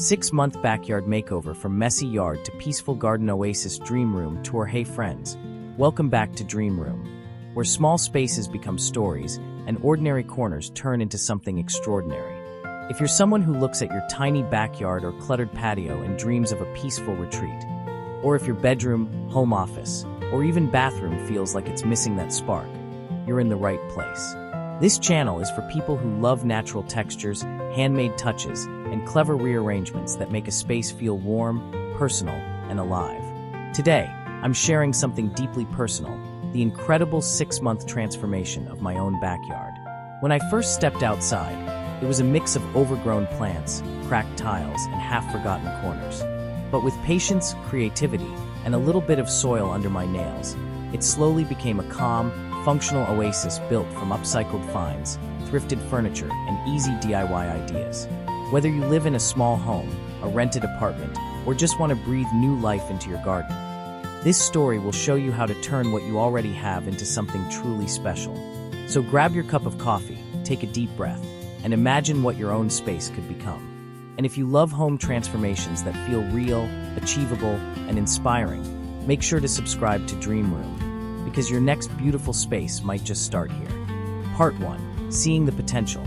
6-month backyard makeover from messy yard to peaceful garden Oasis dream room tour. Hey friends, welcome back to Dream Room, where small spaces become stories and ordinary corners turn into something extraordinary. If you're someone who looks at your tiny backyard or cluttered patio and dreams of a peaceful retreat, or if your bedroom, home office, or even bathroom feels like it's missing that spark, you're in the right place. This channel is for people who love natural textures, handmade touches, and clever rearrangements that make a space feel warm, personal, and alive. Today, I'm sharing something deeply personal, the incredible 6-month transformation of my own backyard. When I first stepped outside, it was a mix of overgrown plants, cracked tiles, and half-forgotten corners. But with patience, creativity, and a little bit of soil under my nails, it slowly became a calm, functional oasis built from upcycled finds, thrifted furniture, and easy DIY ideas. Whether you live in a small home, a rented apartment, or just want to breathe new life into your garden, this story will show you how to turn what you already have into something truly special. So grab your cup of coffee, take a deep breath, and imagine what your own space could become. And if you love home transformations that feel real, achievable, and inspiring, make sure to subscribe to Dream Room, because your next beautiful space might just start here. Part 1. Seeing the potential.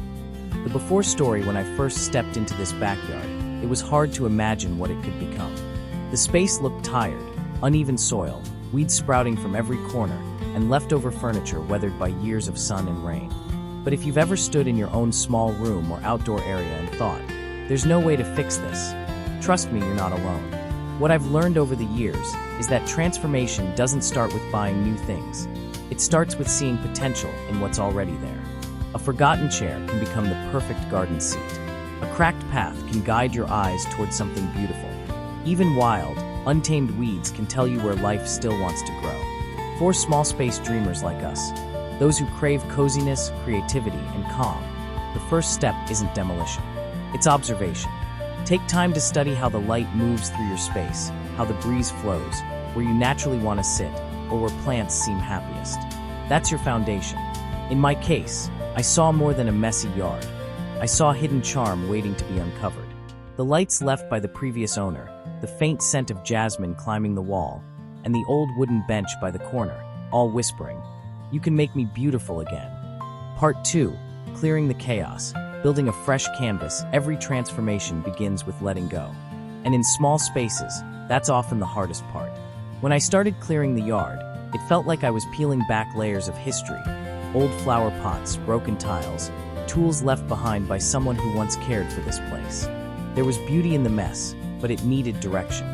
The before story: when I first stepped into this backyard, it was hard to imagine what it could become. The space looked tired, uneven soil, weeds sprouting from every corner, and leftover furniture weathered by years of sun and rain. But if you've ever stood in your own small room or outdoor area and thought, "There's no way to fix this," trust me, you're not alone. What I've learned over the years is that transformation doesn't start with buying new things. It starts with seeing potential in what's already there. A forgotten chair can become the perfect garden seat. A cracked path can guide your eyes towards something beautiful. Even wild, untamed weeds can tell you where life still wants to grow. For small space dreamers like us, those who crave coziness, creativity, and calm, the first step isn't demolition. It's observation. Take time to study how the light moves through your space, how the breeze flows, where you naturally want to sit, or where plants seem happiest. That's your foundation. In my case, I saw more than a messy yard. I saw a hidden charm waiting to be uncovered. The lights left by the previous owner, the faint scent of jasmine climbing the wall, and the old wooden bench by the corner, all whispering, "You can make me beautiful again." Part 2. Clearing the chaos. Building a fresh canvas. Every transformation begins with letting go. And in small spaces, that's often the hardest part. When I started clearing the yard, it felt like I was peeling back layers of history. Old flower pots, broken tiles, tools left behind by someone who once cared for this place. There was beauty in the mess, but it needed direction.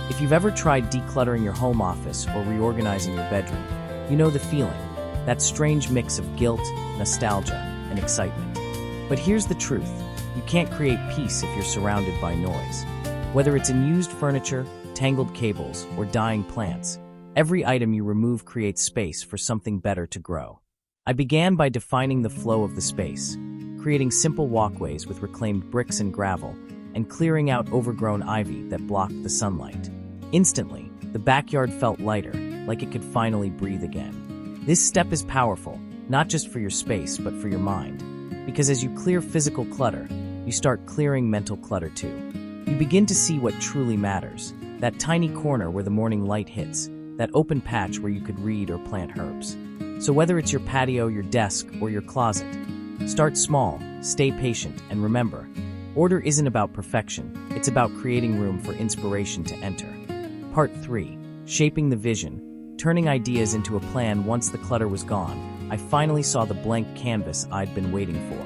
If you've ever tried decluttering your home office or reorganizing your bedroom, you know the feeling, that strange mix of guilt, nostalgia, and excitement. But here's the truth: you can't create peace if you're surrounded by noise. Whether it's unused furniture, tangled cables, or dying plants, every item you remove creates space for something better to grow. I began by defining the flow of the space, creating simple walkways with reclaimed bricks and gravel, and clearing out overgrown ivy that blocked the sunlight. Instantly, the backyard felt lighter, like it could finally breathe again. This step is powerful, not just for your space, but for your mind. Because as you clear physical clutter, you start clearing mental clutter too. You begin to see what truly matters, that tiny corner where the morning light hits, that open patch where you could read or plant herbs. So whether it's your patio, your desk, or your closet, start small, stay patient, and remember, order isn't about perfection, it's about creating room for inspiration to enter. Part 3. Shaping the vision. Turning ideas into a plan. Once the clutter was gone, I finally saw the blank canvas I'd been waiting for.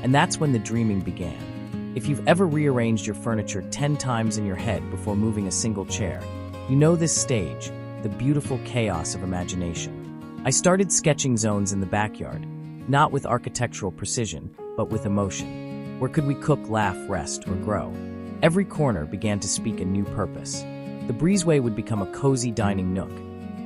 And that's when the dreaming began. If you've ever rearranged your furniture 10 times in your head before moving a single chair, you know this stage, the beautiful chaos of imagination. I started sketching zones in the backyard, not with architectural precision, but with emotion. Where could we cook, laugh, rest, or grow? Every corner began to speak a new purpose. The breezeway would become a cozy dining nook.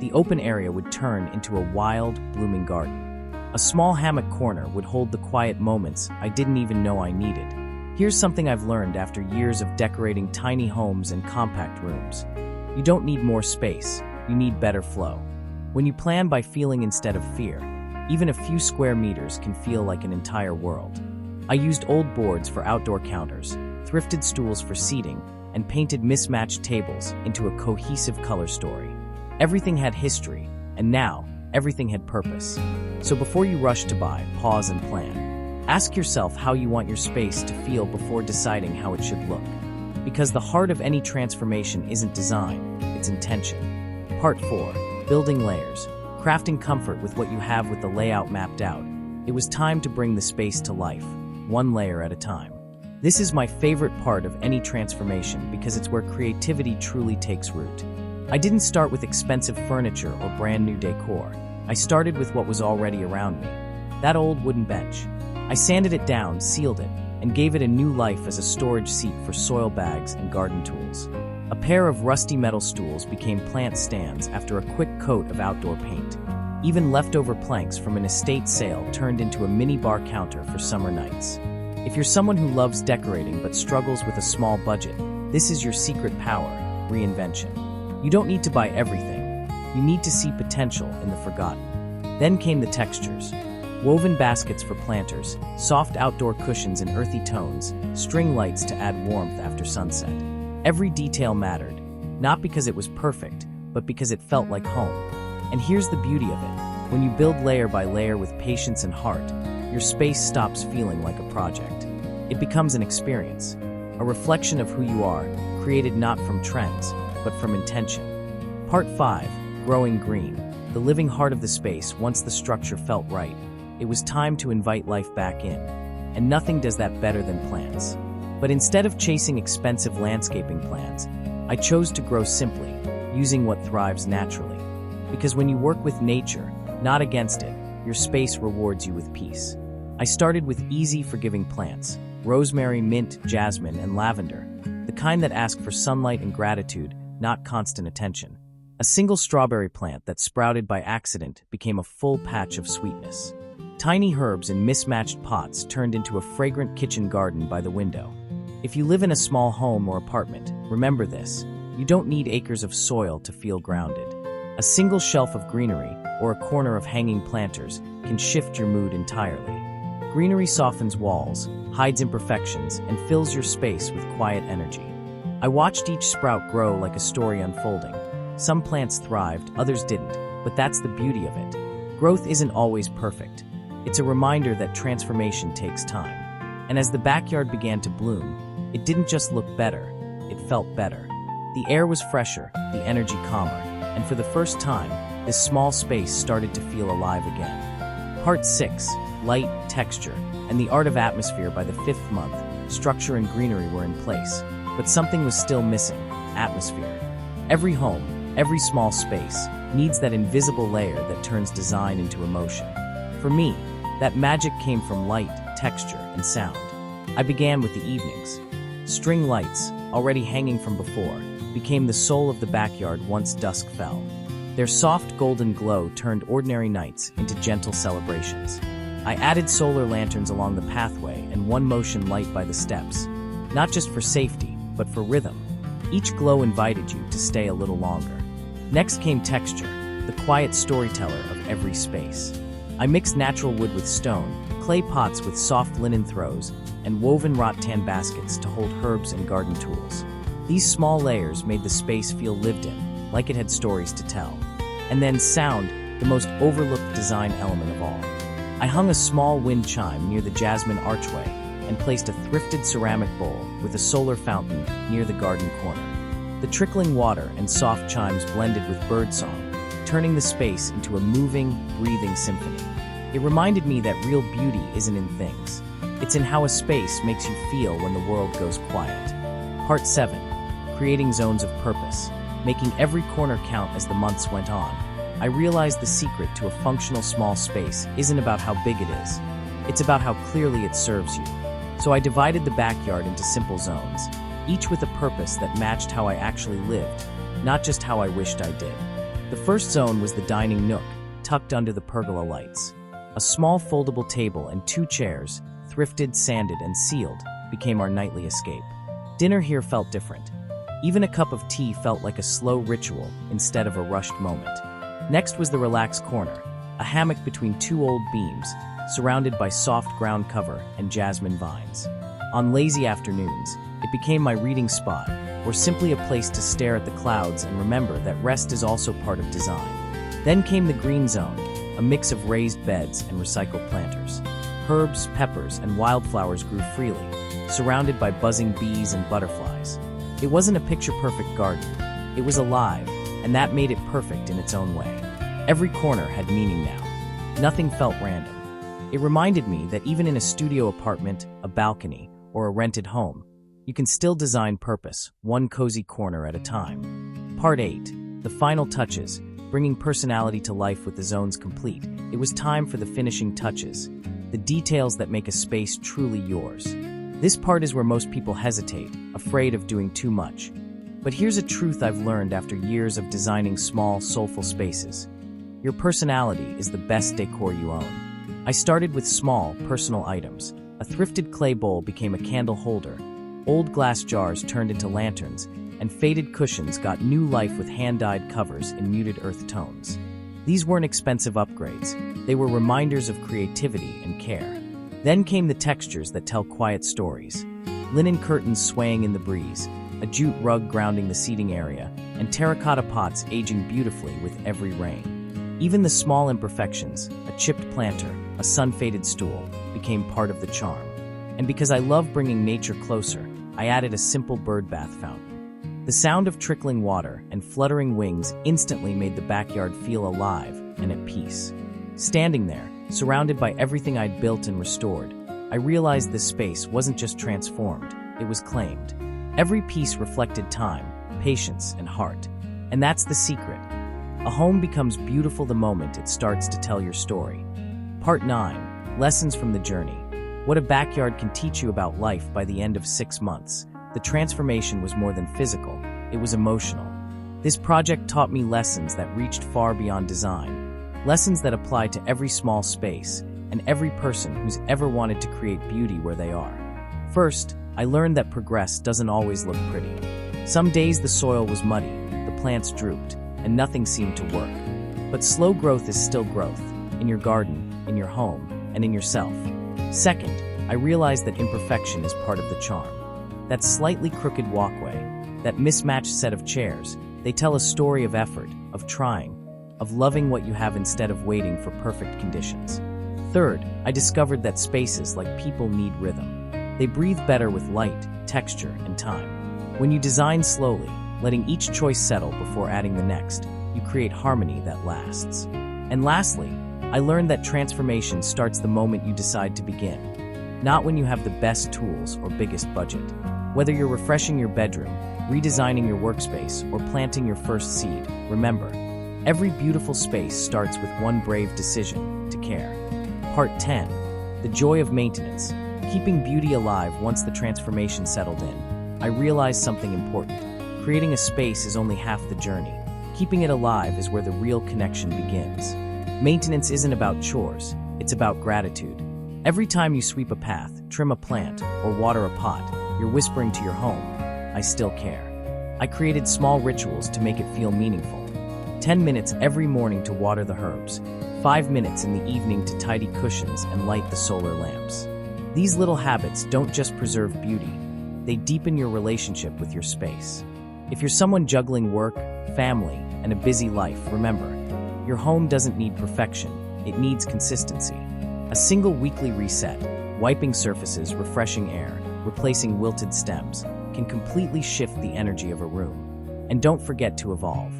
The open area would turn into a wild, blooming garden. A small hammock corner would hold the quiet moments I didn't even know I needed. Here's something I've learned after years of decorating tiny homes and compact rooms. You don't need more space, you need better flow. When you plan by feeling instead of fear, even a few square meters can feel like an entire world. I used old boards for outdoor counters, thrifted stools for seating, and painted mismatched tables into a cohesive color story. Everything had history, and now, everything had purpose. So before you rush to buy, pause and plan. Ask yourself how you want your space to feel before deciding how it should look. Because the heart of any transformation isn't design, it's intention. Part 4. Building layers. Crafting comfort with what you have with the layout mapped out. It was time to bring the space to life, one layer at a time. This is my favorite part of any transformation because it's where creativity truly takes root. I didn't start with expensive furniture or brand new decor. I started with what was already around me. That old wooden bench. I sanded it down, sealed it, and gave it a new life as a storage seat for soil bags and garden tools. A pair of rusty metal stools became plant stands after a quick coat of outdoor paint. Even leftover planks from an estate sale turned into a mini bar counter for summer nights. If you're someone who loves decorating but struggles with a small budget, this is your secret power, reinvention. You don't need to buy everything. You need to see potential in the forgotten. Then came the textures. Woven baskets for planters, soft outdoor cushions in earthy tones, string lights to add warmth after sunset. Every detail mattered, not because it was perfect, but because it felt like home. And here's the beauty of it. When you build layer by layer with patience and heart, your space stops feeling like a project. It becomes an experience, a reflection of who you are, created not from trends, but from intention. Part 5. Growing green. The living heart of the space once the structure felt right. It was time to invite life back in. And nothing does that better than plants. But instead of chasing expensive landscaping plans, I chose to grow simply, using what thrives naturally. Because when you work with nature, not against it, your space rewards you with peace. I started with easy, forgiving plants: rosemary, mint, jasmine, and lavender, the kind that ask for sunlight and gratitude, not constant attention. A single strawberry plant that sprouted by accident became a full patch of sweetness. Tiny herbs in mismatched pots turned into a fragrant kitchen garden by the window. If you live in a small home or apartment, remember this: you don't need acres of soil to feel grounded. A single shelf of greenery or a corner of hanging planters can shift your mood entirely. Greenery softens walls, hides imperfections, and fills your space with quiet energy. I watched each sprout grow like a story unfolding. Some plants thrived, others didn't, but that's the beauty of it. Growth isn't always perfect. It's a reminder that transformation takes time. And as the backyard began to bloom, it didn't just look better, it felt better. The air was fresher, the energy calmer, and for the first time, this small space started to feel alive again. Part 6. Light, texture, and the art of atmosphere. By the 5th month, structure and greenery were in place, but something was still missing: atmosphere. Every home, every small space, needs that invisible layer that turns design into emotion. For me, that magic came from light, texture, and sound. I began with the evenings. String lights, already hanging from before, became the soul of the backyard once dusk fell. Their soft golden glow turned ordinary nights into gentle celebrations. I added solar lanterns along the pathway and one motion light by the steps, not just for safety, but for rhythm. Each glow invited you to stay a little longer. Next came texture, the quiet storyteller of every space. I mixed natural wood with stone, clay pots with soft linen throws, and woven rattan baskets to hold herbs and garden tools. These small layers made the space feel lived in, like it had stories to tell. And then sound, the most overlooked design element of all. I hung a small wind chime near the jasmine archway and placed a thrifted ceramic bowl with a solar fountain near the garden corner. The trickling water and soft chimes blended with birdsong, turning the space into a moving, breathing symphony. It reminded me that real beauty isn't in things. It's in how a space makes you feel when the world goes quiet. Part 7. Creating zones of purpose, making every corner count. As the months went on, I realized the secret to a functional small space isn't about how big it is. It's about how clearly it serves you. So I divided the backyard into simple zones, each with a purpose that matched how I actually lived, not just how I wished I did. The first zone was the dining nook, tucked under the pergola lights. A small foldable table and 2 chairs, thrifted, sanded, and sealed, became our nightly escape. Dinner here felt different. Even a cup of tea felt like a slow ritual instead of a rushed moment. Next was the relaxed corner, a hammock between 2 old beams, surrounded by soft ground cover and jasmine vines. On lazy afternoons, It became my reading spot, or simply a place to stare at the clouds and remember that rest is also part of design. Then came the green zone, a mix of raised beds and recycled planters. Herbs, peppers, and wildflowers grew freely, surrounded by buzzing bees and butterflies. It wasn't a picture-perfect garden. It was alive, and that made it perfect in its own way. Every corner had meaning now. Nothing felt random. It reminded me that even in a studio apartment, a balcony, or a rented home, you can still design purpose, one cozy corner at a time. Part 8. The final touches, bringing personality to life with the zones complete. It was time for the finishing touches, the details that make a space truly yours. This part is where most people hesitate, afraid of doing too much. But here's a truth I've learned after years of designing small, soulful spaces. Your personality is the best decor you own. I started with small, personal items. A thrifted clay bowl became a candle holder. Old glass jars turned into lanterns, and faded cushions got new life with hand-dyed covers in muted earth tones. These weren't expensive upgrades. They were reminders of creativity and care. Then came the textures that tell quiet stories. Linen curtains swaying in the breeze, a jute rug grounding the seating area, and terracotta pots aging beautifully with every rain. Even the small imperfections, a chipped planter, a sun-faded stool, became part of the charm. And because I love bringing nature closer, I added a simple bird bath fountain. The sound of trickling water and fluttering wings instantly made the backyard feel alive and at peace. Standing there, surrounded by everything I'd built and restored, I realized this space wasn't just transformed, it was claimed. Every piece reflected time, patience, and heart. And that's the secret. A home becomes beautiful the moment it starts to tell your story. Part 9. Lessons from the journey. What a backyard can teach you about life by the end of 6 months. The transformation was more than physical, it was emotional. This project taught me lessons that reached far beyond design. Lessons that apply to every small space and every person who's ever wanted to create beauty where they are. First, I learned that progress doesn't always look pretty. Some days the soil was muddy, the plants drooped, and nothing seemed to work. But slow growth is still growth, in your garden, in your home, and in yourself. Second, I realized that imperfection is part of the charm. That slightly crooked walkway, that mismatched set of chairs, they tell a story of effort, of trying, of loving what you have instead of waiting for perfect conditions. Third, I discovered that spaces, like people, need rhythm. They breathe better with light, texture, and time. When you design slowly, letting each choice settle before adding the next, you create harmony that lasts. And lastly, I learned that transformation starts the moment you decide to begin, not when you have the best tools or biggest budget. Whether you're refreshing your bedroom, redesigning your workspace, or planting your first seed, remember, every beautiful space starts with one brave decision to care. Part 10. The joy of maintenance. Keeping beauty alive once the transformation settled in. I realized something important. Creating a space is only half the journey. Keeping it alive is where the real connection begins. Maintenance isn't about chores, it's about gratitude. Every time you sweep a path, trim a plant, or water a pot, you're whispering to your home, I still care. I created small rituals to make it feel meaningful. 10 minutes every morning to water the herbs, 5 minutes in the evening to tidy cushions and light the solar lamps. These little habits don't just preserve beauty, they deepen your relationship with your space. If you're someone juggling work, family, and a busy life, remember, your home doesn't need perfection, it needs consistency. A single weekly reset, wiping surfaces, refreshing air, replacing wilted stems, can completely shift the energy of a room. And don't forget to evolve.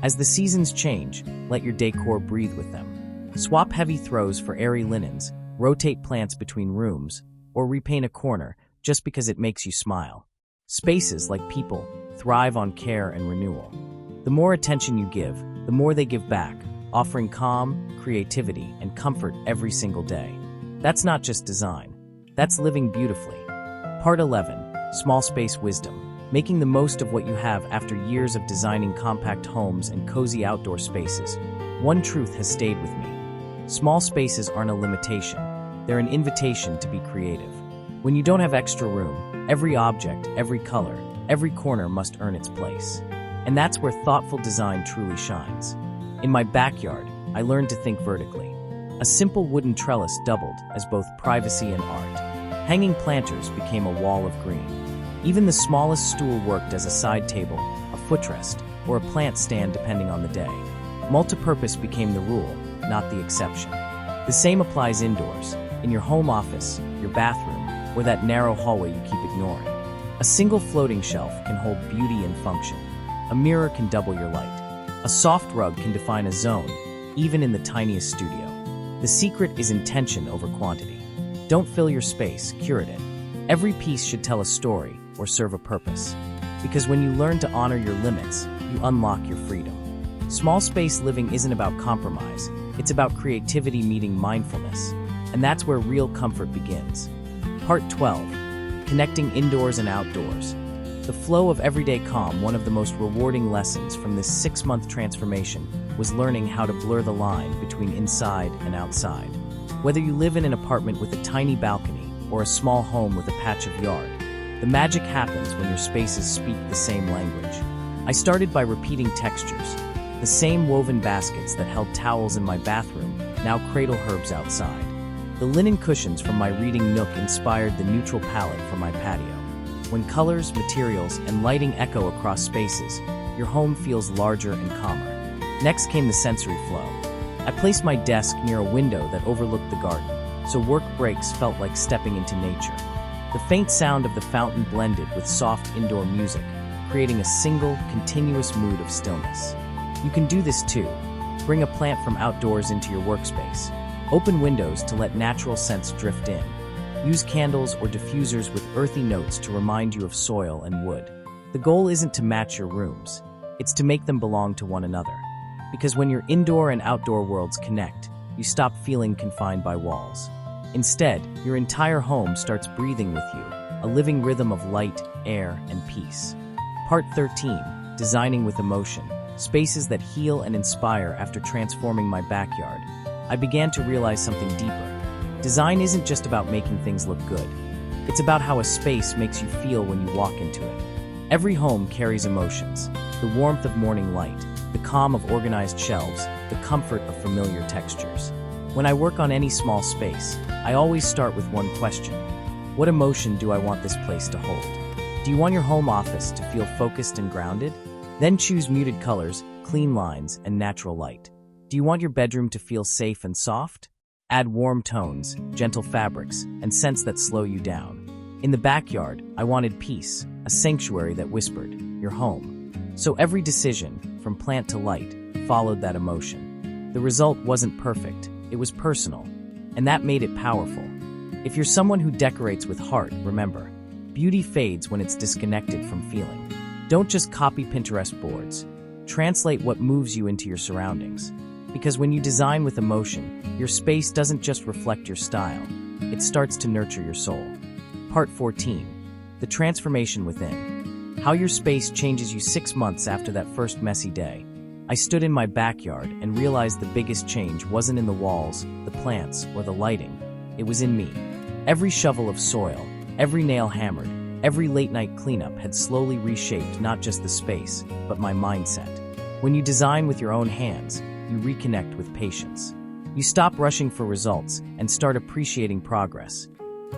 As the seasons change, let your decor breathe with them. Swap heavy throws for airy linens, rotate plants between rooms, or repaint a corner just because it makes you smile. Spaces, like people, thrive on care and renewal. The more attention you give, the more they give back, offering calm, creativity, and comfort every single day. That's not just design. That's living beautifully. Part 11. Small Space Wisdom. Making the most of what you have after years of designing compact homes and cozy outdoor spaces. One truth has stayed with me. Small spaces aren't a limitation. They're an invitation to be creative. When you don't have extra room, every object, every color, every corner must earn its place. And that's where thoughtful design truly shines. In my backyard, I learned to think vertically. A simple wooden trellis doubled as both privacy and art. Hanging planters became a wall of green. Even the smallest stool worked as a side table, a footrest, or a plant stand depending on the day. Multipurpose became the rule, not the exception. The same applies indoors, in your home office, your bathroom, or that narrow hallway you keep ignoring. A single floating shelf can hold beauty and function. A mirror can double your light. A soft rug can define a zone, even in the tiniest studio. The secret is intention over quantity. Don't fill your space, curate it. Every piece should tell a story or serve a purpose. Because when you learn to honor your limits, you unlock your freedom. Small space living isn't about compromise, it's about creativity meeting mindfulness. And that's where real comfort begins. Part 12, Connecting Indoors and Outdoors. The flow of everyday calm, one of the most rewarding lessons from this 6-month transformation, was learning how to blur the line between inside and outside. Whether you live in an apartment with a tiny balcony or a small home with a patch of yard, the magic happens when your spaces speak the same language. I started by repeating textures. The same woven baskets that held towels in my bathroom now cradle herbs outside. The linen cushions from my reading nook inspired the neutral palette for my patio. When colors, materials, and lighting echo across spaces, your home feels larger and calmer. Next came the sensory flow. I placed my desk near a window that overlooked the garden, so work breaks felt like stepping into nature. The faint sound of the fountain blended with soft indoor music, creating a single, continuous mood of stillness. You can do this too. Bring a plant from outdoors into your workspace. Open windows to let natural scents drift in. Use candles or diffusers with earthy notes to remind you of soil and wood. The goal isn't to match your rooms, it's to make them belong to one another. Because when your indoor and outdoor worlds connect, you stop feeling confined by walls. Instead, your entire home starts breathing with you, a living rhythm of light, air, and peace. Part 13, Designing with Emotion. Spaces that heal and inspire. After transforming my backyard, I began to realize something deeper. Design isn't just about making things look good. It's about how a space makes you feel when you walk into it. Every home carries emotions, the warmth of morning light, the calm of organized shelves, the comfort of familiar textures. When I work on any small space, I always start with one question. What emotion do I want this place to hold? Do you want your home office to feel focused and grounded? Then choose muted colors, clean lines, and natural light. Do you want your bedroom to feel safe and soft? Add warm tones, gentle fabrics, and scents that slow you down. In the backyard, I wanted peace, a sanctuary that whispered, "You're home." So every decision, from plant to light, followed that emotion. The result wasn't perfect, it was personal, and that made it powerful. If you're someone who decorates with heart, remember, beauty fades when it's disconnected from feeling. Don't just copy Pinterest boards. Translate what moves you into your surroundings. Because when you design with emotion, your space doesn't just reflect your style, it starts to nurture your soul. Part 14, The Transformation Within. How your space changes you 6 months after that first messy day. I stood in my backyard and realized the biggest change wasn't in the walls, the plants, or the lighting. It was in me. Every shovel of soil, every nail hammered, every late-night cleanup had slowly reshaped not just the space, but my mindset. When you design with your own hands, you reconnect with patience. You stop rushing for results and start appreciating progress.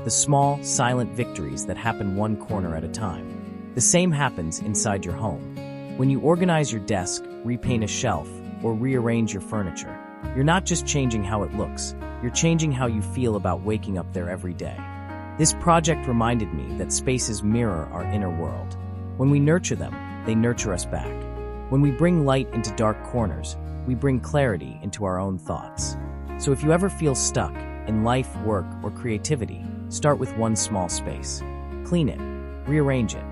The small, silent victories that happen one corner at a time. The same happens inside your home. When you organize your desk, repaint a shelf, or rearrange your furniture, you're not just changing how it looks, you're changing how you feel about waking up there every day. This project reminded me that spaces mirror our inner world. When we nurture them, they nurture us back. When we bring light into dark corners, we bring clarity into our own thoughts. So if you ever feel stuck in life, work, or creativity, start with one small space. Clean it, rearrange it,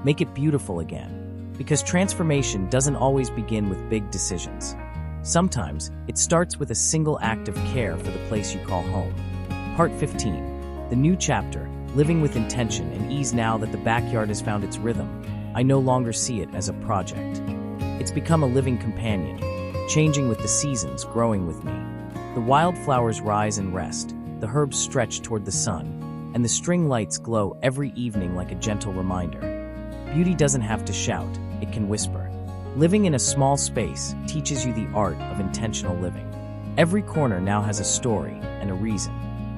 make it beautiful again. Because transformation doesn't always begin with big decisions. Sometimes, it starts with a single act of care for the place you call home. Part 15, The New Chapter, Living with Intention and Ease. Now that the backyard has found its rhythm, I no longer see it as a project. It's become a living companion, changing with the seasons, growing with me. The wildflowers rise and rest, the herbs stretch toward the sun, and the string lights glow every evening like a gentle reminder. Beauty doesn't have to shout, it can whisper. Living in a small space teaches you the art of intentional living. Every corner now has a story and a reason.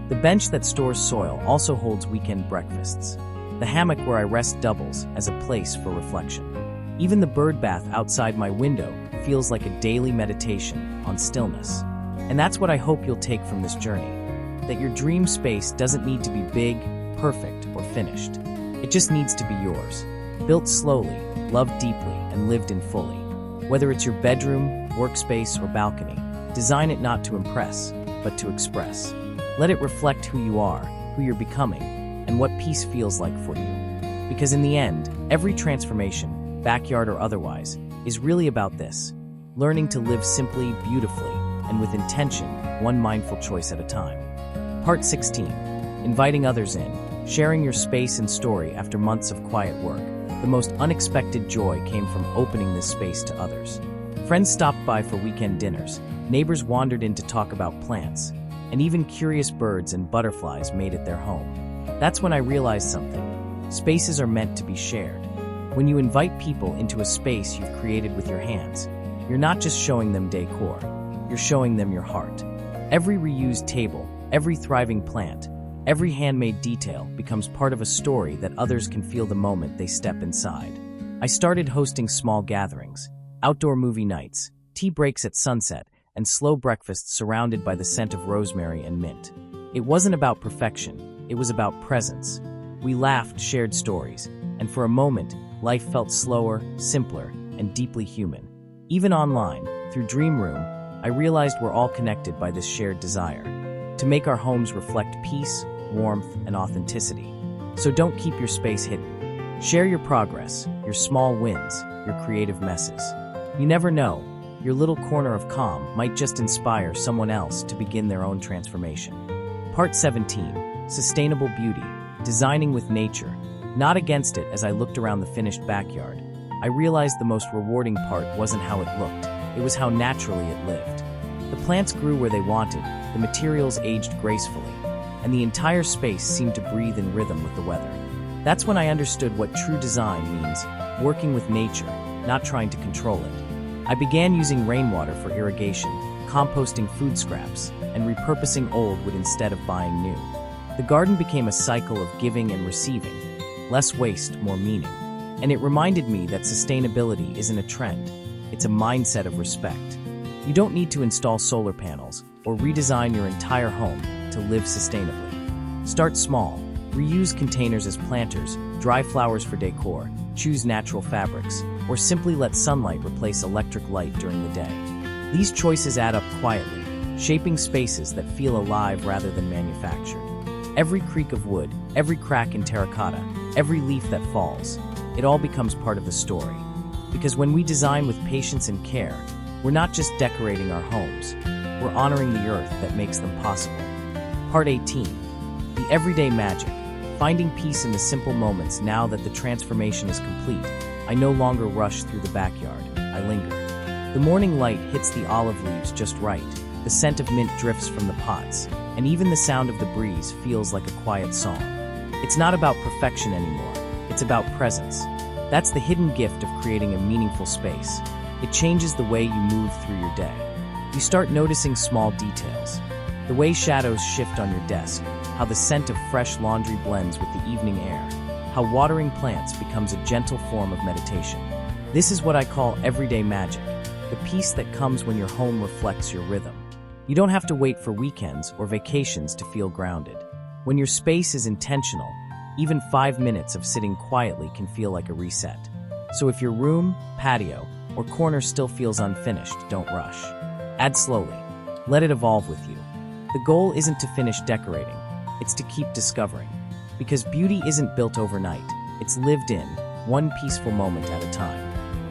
The bench that stores soil also holds weekend breakfasts. The hammock where I rest doubles as a place for reflection. Even the bird bath outside my window feels like a daily meditation on stillness. And that's what I hope you'll take from this journey. That your dream space doesn't need to be big, perfect, or finished. It just needs to be yours. Built slowly, loved deeply, and lived in fully. Whether it's your bedroom, workspace, or balcony, design it not to impress, but to express. Let it reflect who you are, who you're becoming, and what peace feels like for you. Because in the end, every transformation, backyard or otherwise, is really about this: learning to live simply, beautifully, and with intention, one mindful choice at a time. Part 16. Inviting others in, sharing your space and story after months of quiet work. The most unexpected joy came from opening this space to others. Friends stopped by for weekend dinners, neighbors wandered in to talk about plants, and even curious birds and butterflies made it their home. That's when I realized something. Spaces are meant to be shared. When you invite people into a space you've created with your hands, you're not just showing them decor, you're showing them your heart. Every reused table, every thriving plant, every handmade detail becomes part of a story that others can feel the moment they step inside. I started hosting small gatherings, outdoor movie nights, tea breaks at sunset, and slow breakfasts surrounded by the scent of rosemary and mint. It wasn't about perfection, it was about presence. We laughed, shared stories, and for a moment, life felt slower, simpler, and deeply human. Even online, through Dream Room, I realized we're all connected by this shared desire to make our homes reflect peace, warmth, and authenticity. So don't keep your space hidden. Share your progress, your small wins, your creative messes. You never know, your little corner of calm might just inspire someone else to begin their own transformation. Part 17. Sustainable Beauty. Designing with nature. Not against it. As I looked around the finished backyard, I realized the most rewarding part wasn't how it looked, it was how naturally it lived. The plants grew where they wanted, the materials aged gracefully, and the entire space seemed to breathe in rhythm with the weather. That's when I understood what true design means: working with nature, not trying to control it. I began using rainwater for irrigation, composting food scraps, and repurposing old wood instead of buying new. The garden became a cycle of giving and receiving, less waste, more meaning. And it reminded me that sustainability isn't a trend, it's a mindset of respect. You don't need to install solar panels or redesign your entire home to live sustainably. Start small. Reuse containers as planters, dry flowers for decor, choose natural fabrics, or simply let sunlight replace electric light during the day. These choices add up quietly, shaping spaces that feel alive rather than manufactured. Every creak of wood, every crack in terracotta, every leaf that falls, it all becomes part of the story. Because when we design with patience and care, we're not just decorating our homes, we're honoring the earth that makes them possible. Part 18. The everyday magic. Finding peace in the simple moments. Now that the transformation is complete, I no longer rush through the backyard, I linger. The morning light hits the olive leaves just right, the scent of mint drifts from the pots, and even the sound of the breeze feels like a quiet song. It's not about perfection anymore, it's about presence. That's the hidden gift of creating a meaningful space. It changes the way you move through your day. You start noticing small details. The way shadows shift on your desk, how the scent of fresh laundry blends with the evening air, how watering plants becomes a gentle form of meditation. This is what I call everyday magic, the peace that comes when your home reflects your rhythm. You don't have to wait for weekends or vacations to feel grounded. When your space is intentional, even 5 minutes of sitting quietly can feel like a reset. So if your room, patio, or corner still feels unfinished, don't rush. Add slowly. Let it evolve with you. The goal isn't to finish decorating, it's to keep discovering. Because beauty isn't built overnight, it's lived in, one peaceful moment at a time.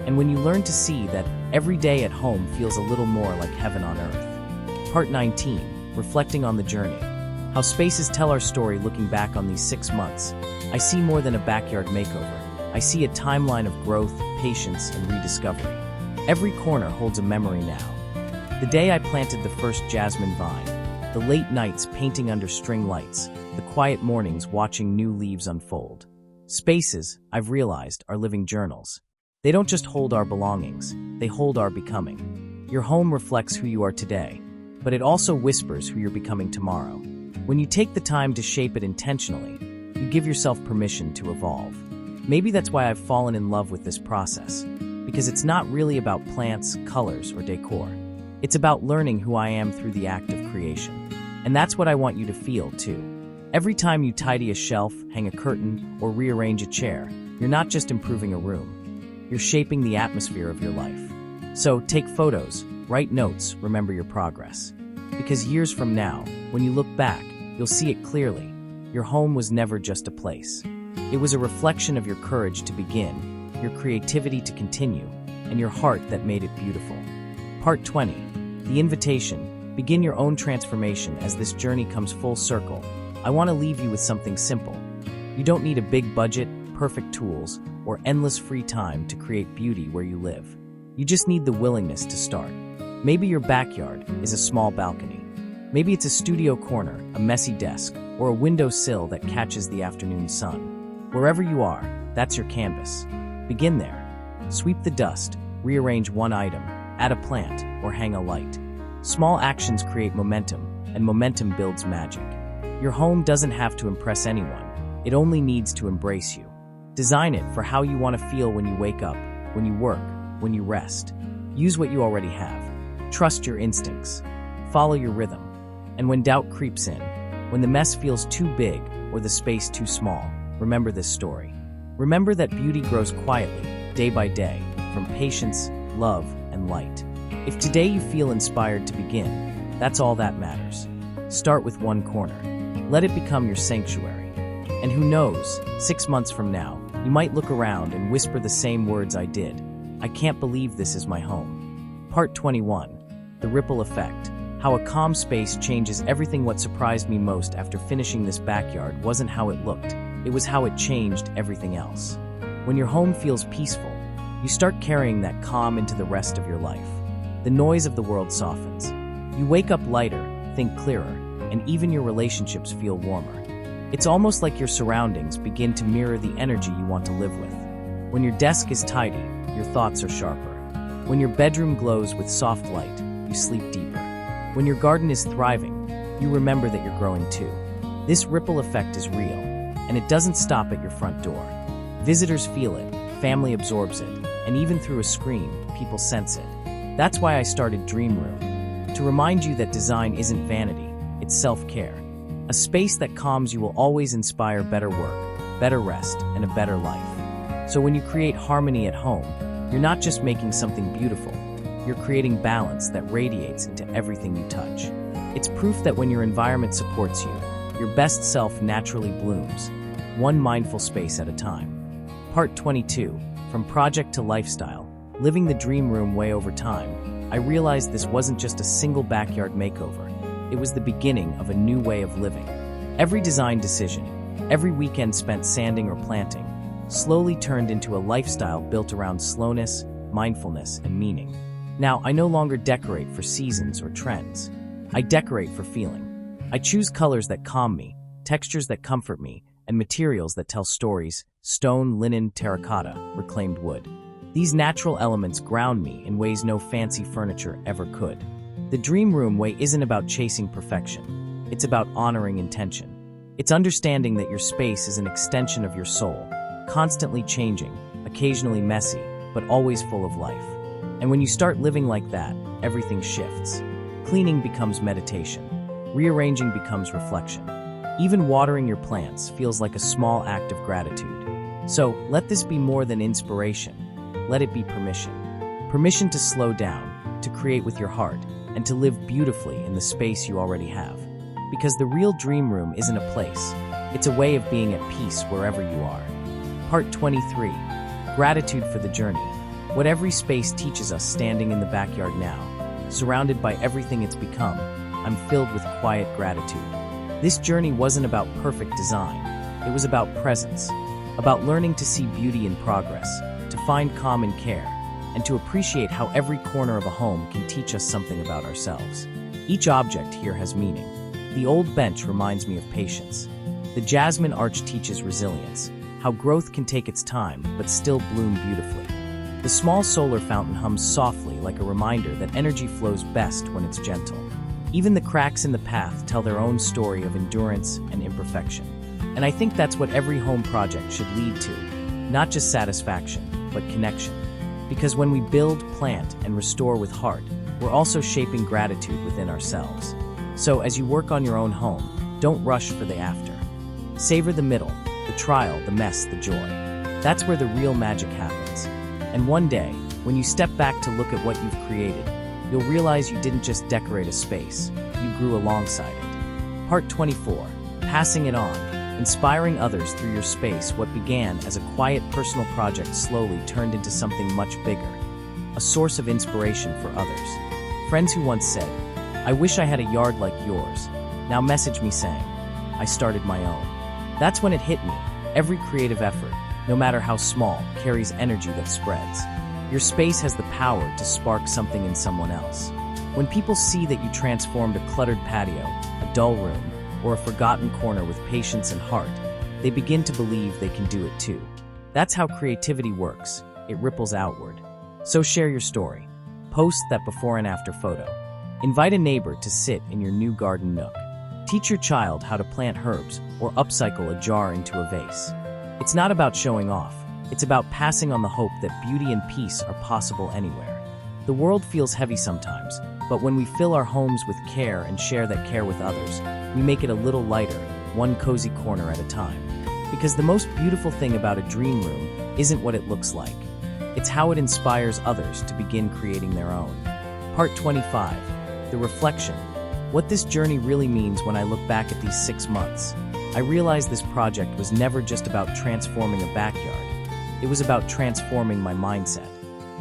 And when you learn to see that every day at home feels a little more like heaven on earth. Part 19. Reflecting on the journey. How spaces tell our story. Looking back on these 6 months, I see more than a backyard makeover. I see a timeline of growth, patience, and rediscovery. Every corner holds a memory now. The day I planted the first jasmine vine, the late nights painting under string lights, the quiet mornings watching new leaves unfold. Spaces, I've realized, are living journals. They don't just hold our belongings, they hold our becoming. Your home reflects who you are today, but it also whispers who you're becoming tomorrow. When you take the time to shape it intentionally, you give yourself permission to evolve. Maybe that's why I've fallen in love with this process, because it's not really about plants, colors, or decor. It's about learning who I am through the act of creation. And that's what I want you to feel, too. Every time you tidy a shelf, hang a curtain, or rearrange a chair, you're not just improving a room. You're shaping the atmosphere of your life. So take photos, write notes, remember your progress. Because years from now, when you look back, you'll see it clearly. Your home was never just a place. It was a reflection of your courage to begin, your creativity to continue, and your heart that made it beautiful. Part 20. The invitation. Begin your own transformation as this journey comes full circle. I want to leave you with something simple. You don't need a big budget, perfect tools, or endless free time to create beauty where you live. You just need the willingness to start. Maybe your backyard is a small balcony. Maybe it's a studio corner, a messy desk, or a windowsill that catches the afternoon sun. Wherever you are, that's your canvas. Begin there. Sweep the dust, rearrange one item, add a plant, or hang a light. Small actions create momentum, and momentum builds magic. Your home doesn't have to impress anyone. It only needs to embrace you. Design it for how you want to feel when you wake up, when you work, when you rest. Use what you already have. Trust your instincts. Follow your rhythm. And when doubt creeps in, when the mess feels too big or the space too small, remember this story. Remember that beauty grows quietly, day by day, from patience, love, and light. If today you feel inspired to begin, that's all that matters. Start with one corner. Let it become your sanctuary. And who knows, 6 months from now, you might look around and whisper the same words I did. I can't believe this is my home. Part 21. The ripple effect. How a calm space changes everything. What surprised me most after finishing this backyard wasn't how it looked. It was how it changed everything else. When your home feels peaceful, you start carrying that calm into the rest of your life. The noise of the world softens. You wake up lighter, think clearer, and even your relationships feel warmer. It's almost like your surroundings begin to mirror the energy you want to live with. When your desk is tidy, your thoughts are sharper. When your bedroom glows with soft light, you sleep deeper. When your garden is thriving, you remember that you're growing too. This ripple effect is real, and it doesn't stop at your front door. Visitors feel it, family absorbs it, and even through a screen, people sense it. That's why I started Dream Room, to remind you that design isn't vanity, it's self-care. A space that calms you will always inspire better work, better rest, and a better life. So when you create harmony at home, you're not just making something beautiful, you're creating balance that radiates into everything you touch. It's proof that when your environment supports you, your best self naturally blooms, one mindful space at a time. Part 22. From project to lifestyle, living the dream room way over time, I realized this wasn't just a single backyard makeover. It was the beginning of a new way of living. Every design decision, every weekend spent sanding or planting, slowly turned into a lifestyle built around slowness, mindfulness, and meaning. Now, I no longer decorate for seasons or trends. I decorate for feeling. I choose colors that calm me, textures that comfort me, and materials that tell stories: stone, linen, terracotta, reclaimed wood. These natural elements ground me in ways no fancy furniture ever could. The Dream Room way isn't about chasing perfection. It's about honoring intention. It's understanding that your space is an extension of your soul, constantly changing, occasionally messy, but always full of life. And when you start living like that, everything shifts. Cleaning becomes meditation. Rearranging becomes reflection. Even watering your plants feels like a small act of gratitude. So, let this be more than inspiration. Let it be permission. Permission to slow down, to create with your heart, and to live beautifully in the space you already have. Because the real Dream Room isn't a place. It's a way of being at peace wherever you are. Part 23. Gratitude for the journey. What every space teaches us standing in the backyard now, surrounded by everything it's become, I'm filled with quiet gratitude. This journey wasn't about perfect design. It was about presence, about learning to see beauty in progress, to find calm in care, and to appreciate how every corner of a home can teach us something about ourselves. Each object here has meaning. The old bench reminds me of patience. The jasmine arch teaches resilience, how growth can take its time but still bloom beautifully. The small solar fountain hums softly like a reminder that energy flows best when it's gentle. Even the cracks in the path tell their own story of endurance and imperfection. And I think that's what every home project should lead to. Not just satisfaction, but connection. Because when we build, plant, and restore with heart, we're also shaping gratitude within ourselves. So as you work on your own home, don't rush for the after. Savor the middle, the trial, the mess, the joy. That's where the real magic happens. And one day, when you step back to look at what you've created, you'll realize you didn't just decorate a space, you grew alongside it. Part 24, Passing It On, inspiring others through your space. What began as a quiet personal project slowly turned into something much bigger, a source of inspiration for others. Friends who once said, "I wish I had a yard like yours," now message me saying, "I started my own." That's when it hit me. Every creative effort, no matter how small, carries energy that spreads. Your space has the power to spark something in someone else. When people see that you transformed a cluttered patio, a dull room, or a forgotten corner with patience and heart, they begin to believe they can do it too. That's how creativity works. It ripples outward. So share your story. Post that before and after photo. Invite a neighbor to sit in your new garden nook. Teach your child how to plant herbs or upcycle a jar into a vase. It's not about showing off. It's about passing on the hope that beauty and peace are possible anywhere. The world feels heavy sometimes, but when we fill our homes with care and share that care with others, we make it a little lighter, one cozy corner at a time. Because the most beautiful thing about a dream room isn't what it looks like. It's how it inspires others to begin creating their own. Part 25, The Reflection. What this journey really means when I look back at these 6 months. I realized this project was never just about transforming a backyard. It was about transforming my mindset.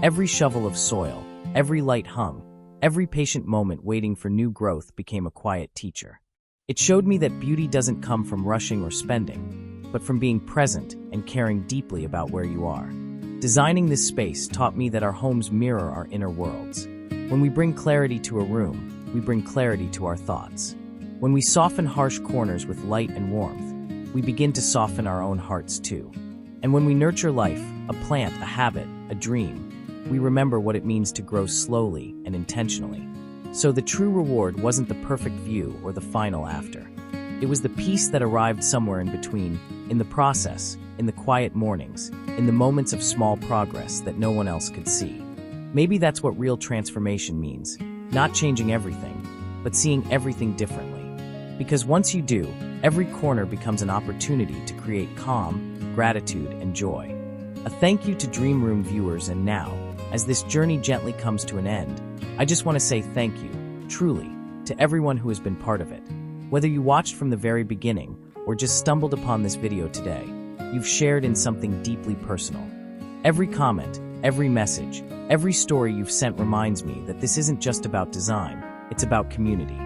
Every shovel of soil, every light hung, every patient moment waiting for new growth became a quiet teacher. It showed me that beauty doesn't come from rushing or spending, but from being present and caring deeply about where you are. Designing this space taught me that our homes mirror our inner worlds. When we bring clarity to a room, we bring clarity to our thoughts. When we soften harsh corners with light and warmth, we begin to soften our own hearts too. And when we nurture life, a plant, a habit, a dream, we remember what it means to grow slowly and intentionally. So the true reward wasn't the perfect view or the final after. It was the peace that arrived somewhere in between, in the process, in the quiet mornings, in the moments of small progress that no one else could see. Maybe that's what real transformation means, not changing everything, but seeing everything differently. Because once you do, every corner becomes an opportunity to create calm, gratitude, and joy. A thank you to Dream Room viewers, and now, as this journey gently comes to an end, I just want to say thank you, truly, to everyone who has been part of it. Whether you watched from the very beginning or just stumbled upon this video today, you've shared in something deeply personal. Every comment, every message, every story you've sent reminds me that this isn't just about design, it's about community.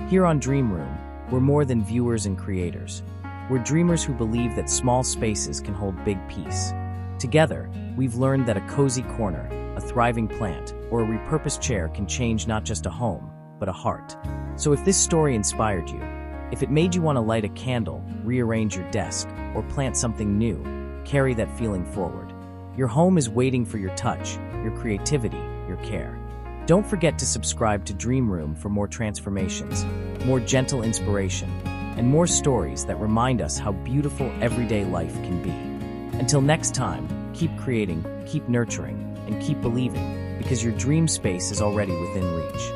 Here on Dream Room, we're more than viewers and creators. We're dreamers who believe that small spaces can hold big peace. Together, we've learned that a cozy corner, a thriving plant, or a repurposed chair can change not just a home, but a heart. So if this story inspired you, if it made you want to light a candle, rearrange your desk, or plant something new, carry that feeling forward. Your home is waiting for your touch, your creativity, your care. Don't forget to subscribe to Dream Room for more transformations, more gentle inspiration, and more stories that remind us how beautiful everyday life can be. Until next time, keep creating, keep nurturing, and keep believing, because your dream space is already within reach.